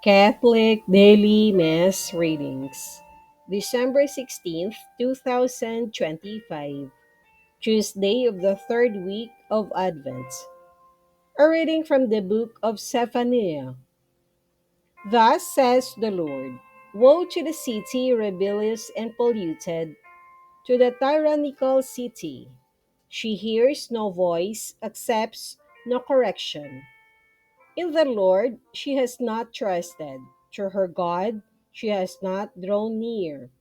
Catholic Daily Mass Readings, December 16th, 2025, Tuesday of the third week of Advent. A reading from the book of Zephaniah. Thus says the Lord: Woe to the city rebellious and polluted, to the tyrannical city! She hears no voice, accepts no correction. In the Lord she has not trusted. To her God she has not drawn near.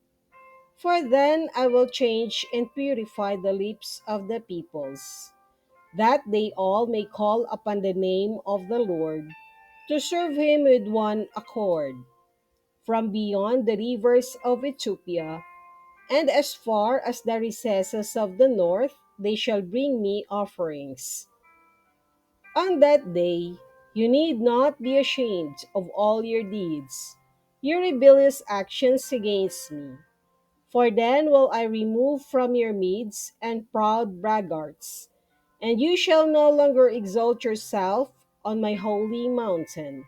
For then I will change and purify the lips of the peoples, that they all may call upon the name of the Lord, to serve him with one accord. From beyond the rivers of Ethiopia, and as far as the recesses of the north, they shall bring me offerings. On that day, you need not be ashamed of all your deeds, your rebellious actions against me. For then will I remove from your midst and proud braggarts, and you shall no longer exalt yourself on my holy mountain.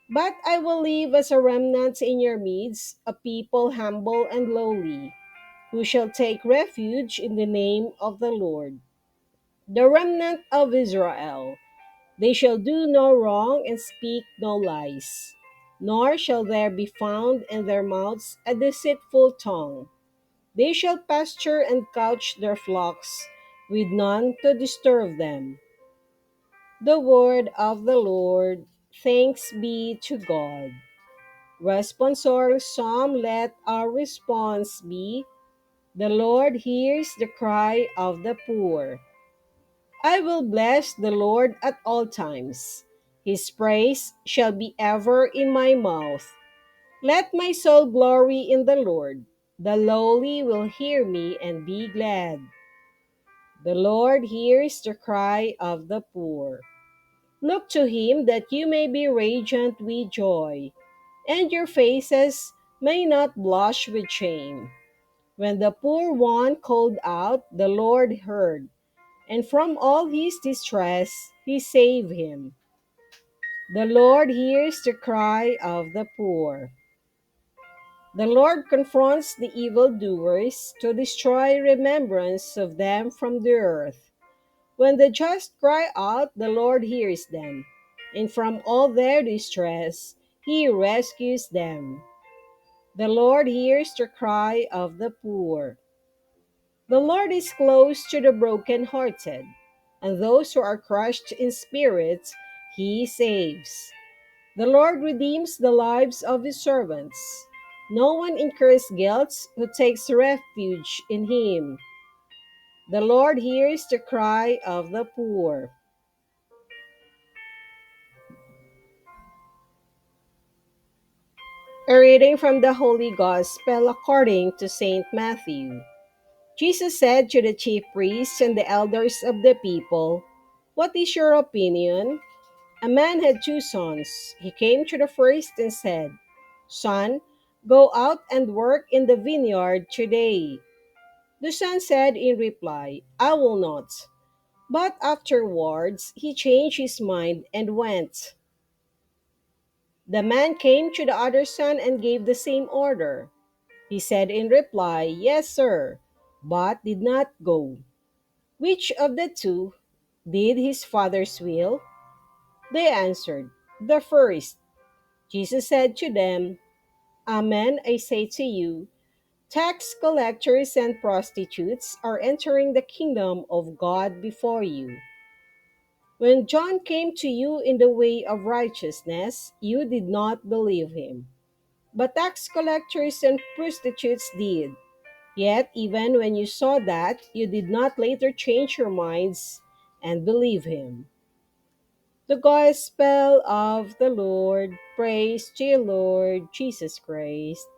But I will leave as a remnant in your midst a people humble and lowly, who shall take refuge in the name of the Lord, the remnant of Israel. They shall do no wrong and speak no lies, nor shall there be found in their mouths a deceitful tongue. They shall pasture and couch their flocks, with none to disturb them. The word of the Lord. Thanks be to God. Responsorial Psalm. Let our response be: The Lord hears the cry of the poor. I will bless the Lord at all times. His praise shall be ever in my mouth. Let my soul glory in the Lord. The lowly will hear me and be glad. The Lord hears the cry of the poor. Look to him that you may be radiant with joy, and your faces may not blush with shame. When the poor one called out, the Lord heard, and from all his distress he saved him. The Lord hears the cry of the poor. The Lord confronts the evildoers to destroy remembrance of them from the earth. When the just cry out, the Lord hears them, and from all their distress he rescues them. The Lord hears the cry of the poor. The Lord is close to the brokenhearted, and those who are crushed in spirit he saves. The Lord redeems the lives of his servants. No one incurs guilt who takes refuge in him. The Lord hears the cry of the poor. A reading from the Holy Gospel according to St. Matthew. Jesus said to the chief priests and the elders of the people, "What is your opinion? A man had two sons. He came to the first and said, 'Son, go out and work in the vineyard today.' The son said in reply, 'I will not.' But afterwards he changed his mind and went. The man came to the other son and gave the same order. He said in reply, 'Yes, sir,' but did not go. Which of the two did his father's will?" They answered, "The first." Jesus said to them, "Amen, I say to you, tax collectors and prostitutes are entering the kingdom of God before you. When John came to you in the way of righteousness, you did not believe him, but tax collectors and prostitutes did. Yet, even when you saw that, you did not later change your minds and believe him." The Gospel of the Lord. Praise to you, Lord Jesus Christ.